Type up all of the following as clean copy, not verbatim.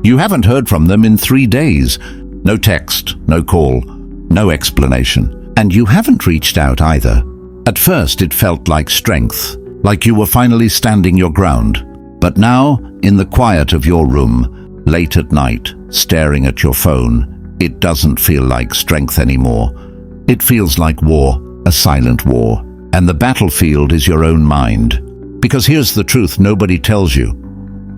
You haven't heard from them in 3 days. No text, no call, no explanation. And you haven't reached out either. At first it felt like strength, like you were finally standing your ground. But now, in the quiet of your room, late at night, staring at your phone, it doesn't feel like strength anymore. It feels like war, a silent war. And the battlefield is your own mind. Because here's the truth nobody tells you.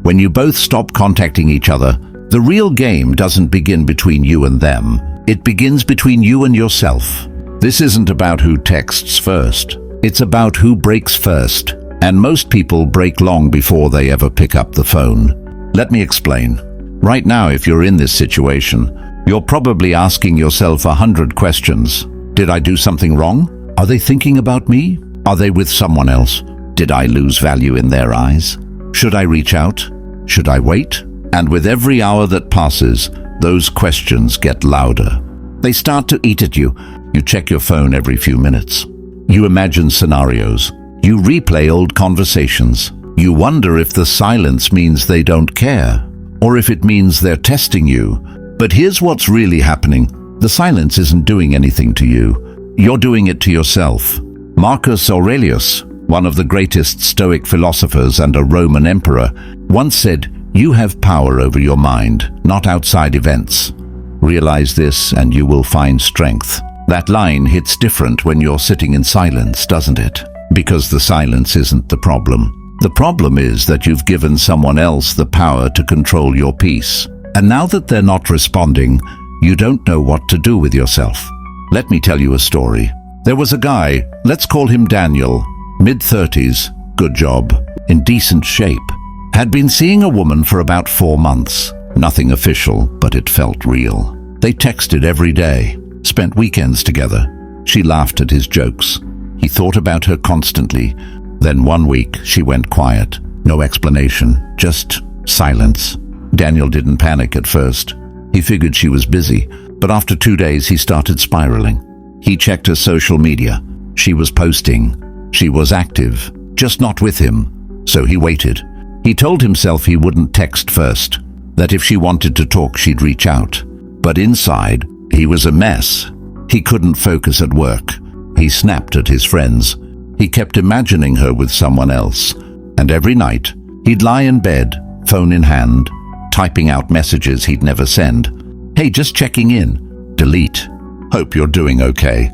When you both stop contacting each other, the real game doesn't begin between you and them. It begins between you and yourself. This isn't about who texts first. It's about who breaks first. And most people break long before they ever pick up the phone. Let me explain. Right now, if you're in this situation, you're probably asking yourself 100 questions. Did I do something wrong? Are they thinking about me? Are they with someone else? Did I lose value in their eyes? Should I reach out? Should I wait? And with every hour that passes, those questions get louder. They start to eat at you. You check your phone every few minutes. You imagine scenarios. You replay old conversations. You wonder if the silence means they don't care, or if it means they're testing you. But here's what's really happening. The silence isn't doing anything to you. You're doing it to yourself. Marcus Aurelius, one of the greatest Stoic philosophers and a Roman emperor, once said, "You have power over your mind, not outside events. Realize this and you will find strength." That line hits different when you're sitting in silence, doesn't it? Because the silence isn't the problem. The problem is that you've given someone else the power to control your peace. And now that they're not responding, you don't know what to do with yourself. Let me tell you a story. There was a guy, let's call him Daniel, mid-30s, good job, in decent shape. Had been seeing a woman for about 4 months. Nothing official, but it felt real. They texted every day, spent weekends together. She laughed at his jokes. He thought about her constantly. Then one week, she went quiet. No explanation, just silence. Daniel didn't panic at first. He figured she was busy, but after 2 days, he started spiraling. He checked her social media. She was posting. She was active, just not with him. So he waited. He told himself he wouldn't text first, that if she wanted to talk, she'd reach out. But inside, he was a mess. He couldn't focus at work. He snapped at his friends. He kept imagining her with someone else. And every night, he'd lie in bed, phone in hand, typing out messages he'd never send. Hey, just checking in. Delete. Hope you're doing okay.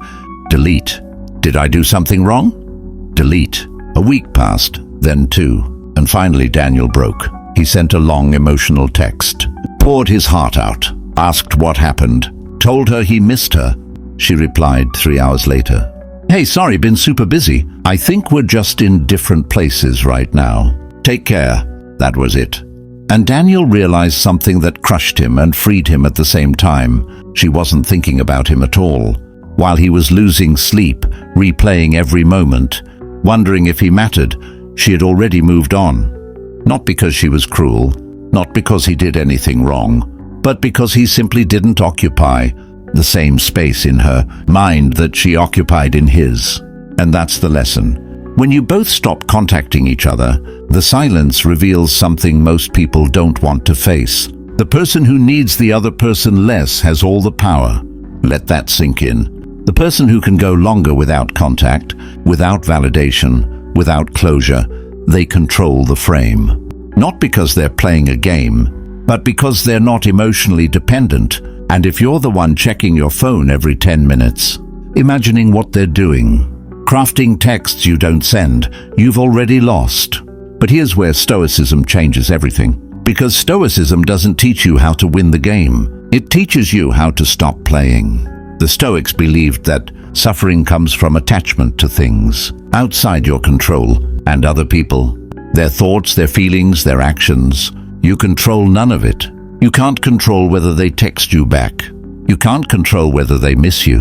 Delete. Did I do something wrong? Delete. A week passed, then 2. And finally Daniel broke. He sent a long emotional text, poured his heart out, asked what happened, told her he missed her. She replied 3 hours later. Hey, sorry, been super busy. I think we're just in different places right now. Take care. That was it. And Daniel realized something that crushed him and freed him at the same time. She wasn't thinking about him at all. While he was losing sleep, replaying every moment, wondering if he mattered, she had already moved on. Not because she was cruel, not because he did anything wrong, but because he simply didn't occupy the same space in her mind that she occupied in his. And that's the lesson. When you both stop contacting each other, the silence reveals something most people don't want to face. The person who needs the other person less has all the power. Let that sink in. The person who can go longer without contact, without validation, without closure, they control the frame. Not because they're playing a game, but because they're not emotionally dependent. And if you're the one checking your phone every 10 minutes, imagining what they're doing, crafting texts you don't send, you've already lost. But here's where Stoicism changes everything. Because Stoicism doesn't teach you how to win the game. It teaches you how to stop playing. The Stoics believed that suffering comes from attachment to things outside your control and other people. Their thoughts, their feelings, their actions. You control none of it. You can't control whether they text you back. You can't control whether they miss you.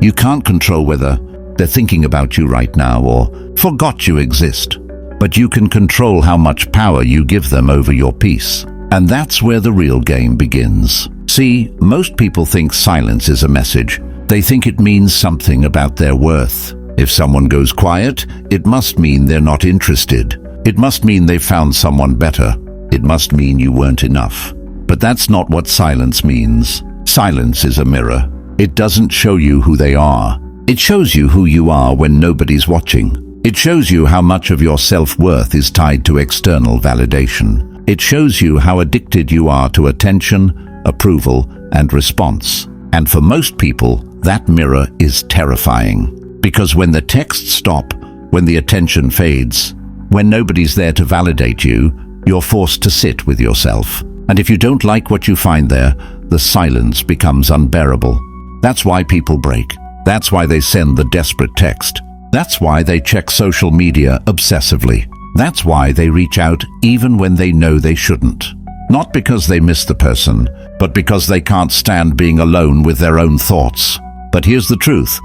You can't control whether they're thinking about you right now or forgot you exist. But you can control how much power you give them over your peace. And that's where the real game begins. See, most people think silence is a message. They think it means something about their worth. If someone goes quiet, it must mean they're not interested. It must mean they found someone better. It must mean you weren't enough. But that's not what silence means. Silence is a mirror. It doesn't show you who they are. It shows you who you are when nobody's watching. It shows you how much of your self-worth is tied to external validation. It shows you how addicted you are to attention, approval, and response. And for most people, that mirror is terrifying. Because when the texts stop, when the attention fades, when nobody's there to validate you, you're forced to sit with yourself. And if you don't like what you find there, the silence becomes unbearable. That's why people break. That's why they send the desperate text. That's why they check social media obsessively. That's why they reach out even when they know they shouldn't. Not because they miss the person, but because they can't stand being alone with their own thoughts. But here's the truth.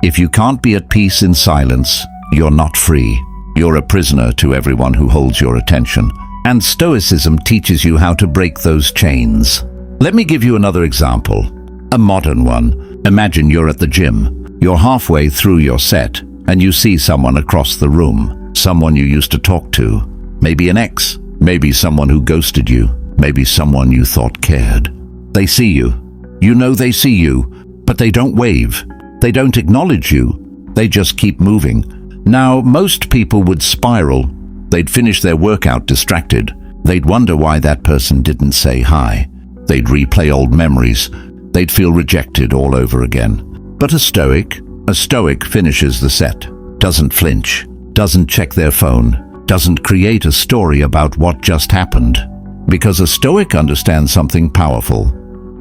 If you can't be at peace in silence, you're not free. You're a prisoner to everyone who holds your attention. And Stoicism teaches you how to break those chains. Let me give you another example, a modern one. Imagine you're at the gym. You're halfway through your set, and you see someone across the room, someone you used to talk to. Maybe an ex, maybe someone who ghosted you, maybe someone you thought cared. They see you. You know they see you, but they don't wave. They don't acknowledge you. They just keep moving. Now, most people would spiral. They'd finish their workout distracted. They'd wonder why that person didn't say hi. They'd replay old memories. They'd feel rejected all over again. But a Stoic finishes the set, doesn't flinch, doesn't check their phone, doesn't create a story about what just happened. Because a Stoic understands something powerful.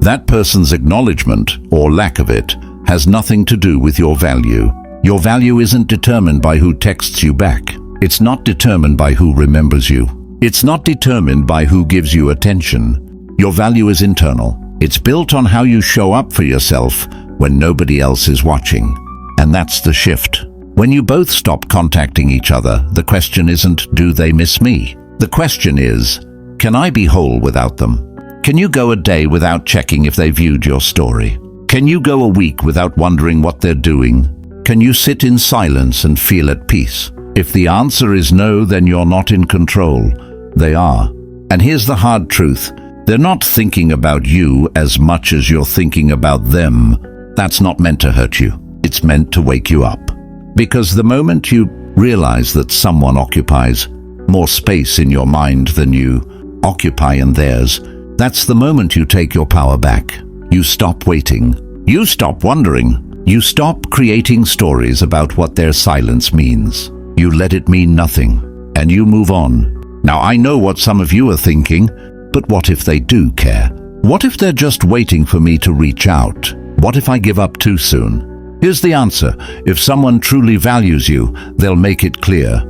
That person's acknowledgement, or lack of it, has nothing to do with your value. Your value isn't determined by who texts you back. It's not determined by who remembers you. It's not determined by who gives you attention. Your value is internal. It's built on how you show up for yourself when nobody else is watching. And that's the shift. When you both stop contacting each other, the question isn't, do they miss me? The question is, can I be whole without them? Can you go a day without checking if they viewed your story? Can you go a week without wondering what they're doing? Can you sit in silence and feel at peace? If the answer is no, then you're not in control. They are. And here's the hard truth. They're not thinking about you as much as you're thinking about them. That's not meant to hurt you. It's meant to wake you up. Because the moment you realize that someone occupies more space in your mind than you occupy in theirs, that's the moment you take your power back. You stop waiting. You stop wondering. You stop creating stories about what their silence means. You let it mean nothing, and you move on. Now, I know what some of you are thinking, but what if they do care? What if they're just waiting for me to reach out? What if I give up too soon? Here's the answer. If someone truly values you, they'll make it clear.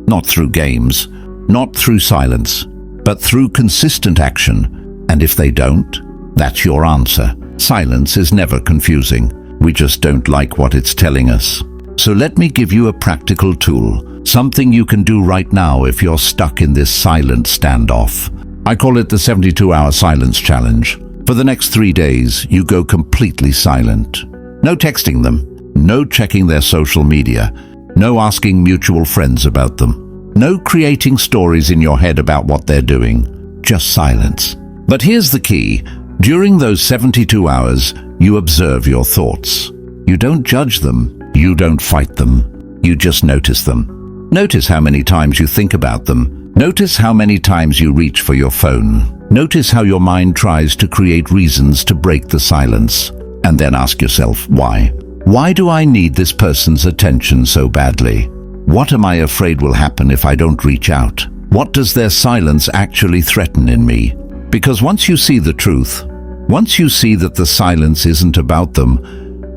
Not through games, not through silence, but through consistent action. And if they don't, that's your answer. Silence is never confusing. We just don't like what it's telling us. So let me give you a practical tool, something you can do right now if you're stuck in this silent standoff. I call it the 72-hour silence challenge. For the next 3 days, you go completely silent. No texting them, no checking their social media, no asking mutual friends about them, no creating stories in your head about what they're doing, just silence. But here's the key. During those 72 hours, you observe your thoughts. You don't judge them. You don't fight them. You just notice them. Notice how many times you think about them. Notice how many times you reach for your phone. Notice how your mind tries to create reasons to break the silence. And then ask yourself, why? Why do I need this person's attention so badly? What am I afraid will happen if I don't reach out? What does their silence actually threaten in me? Because once you see the truth, once you see that the silence isn't about them,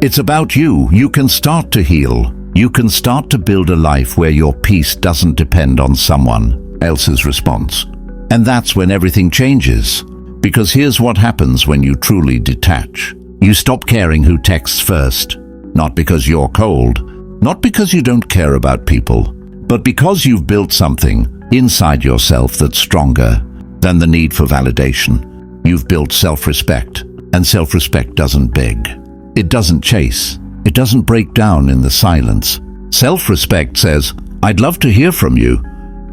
it's about you. You can start to heal. You can start to build a life where your peace doesn't depend on someone else's response. And that's when everything changes. Because here's what happens when you truly detach. You stop caring who texts first. Not because you're cold, not because you don't care about people, but because you've built something inside yourself that's stronger than the need for validation. You've built self-respect, and self-respect doesn't beg. It doesn't chase. It doesn't break down in the silence. Self-respect says, I'd love to hear from you,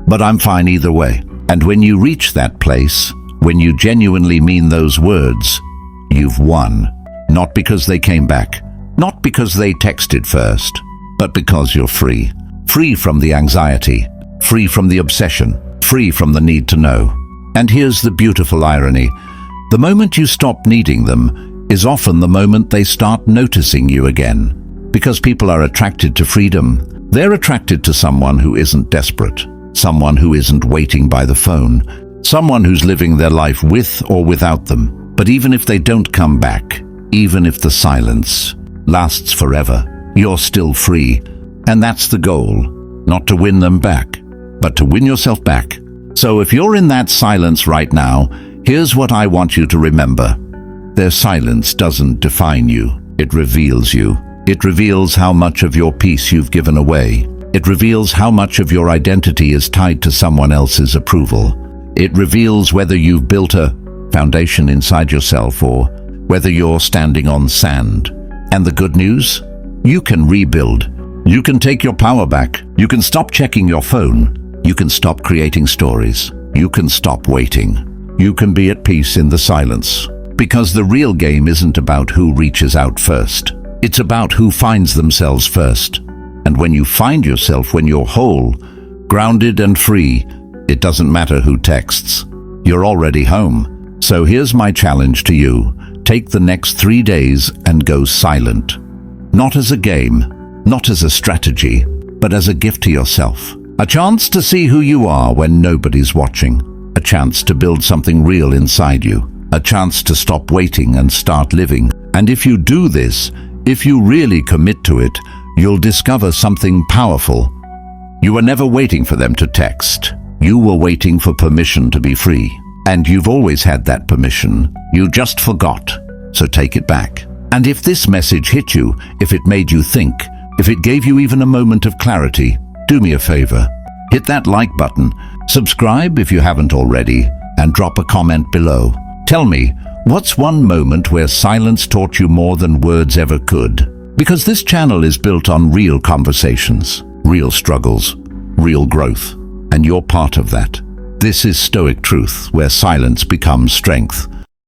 but I'm fine either way. And when you reach that place, When you genuinely mean those words, you've won. Not because they came back, not because they texted first, but because you're free. Free from the anxiety, free from the obsession, free from the need to know. And here's the beautiful irony. The moment you stop needing them is often the moment they start noticing you again. Because people are attracted to freedom. They're attracted to someone who isn't desperate, someone who isn't waiting by the phone, someone who's living their life with or without them. But even if they don't come back, even if the silence lasts forever, you're still free. And that's the goal, not to win them back, but to win yourself back. So if you're in that silence right now, here's what I want you to remember. Their silence doesn't define you. It reveals you. It reveals how much of your peace you've given away. It reveals how much of your identity is tied to someone else's approval. It reveals whether you've built a foundation inside yourself or whether you're standing on sand. And the good news? You can rebuild. You can take your power back. You can stop checking your phone. You can stop creating stories. You can stop waiting. You can be at peace in the silence. Because the real game isn't about who reaches out first. It's about who finds themselves first. And when you find yourself, when you're whole, grounded and free, it doesn't matter who texts. You're already home. So here's my challenge to you. Take the next 3 days and go silent. Not as a game, not as a strategy, but as a gift to yourself. A chance to see who you are when nobody's watching. A chance to build something real inside you. A chance to stop waiting and start living. And if you do this, if you really commit to it, you'll discover something powerful. You were never waiting for them to text. You were waiting for permission to be free. And you've always had that permission. You just forgot. So take it back. And if this message hit you, if it made you think, if it gave you even a moment of clarity, do me a favor. Hit that like button, subscribe if you haven't already, and drop a comment below. Tell me, what's one moment where silence taught you more than words ever could? Because this channel is built on real conversations, real struggles, real growth, and you're part of that. This is Stoic Truth, where silence becomes strength.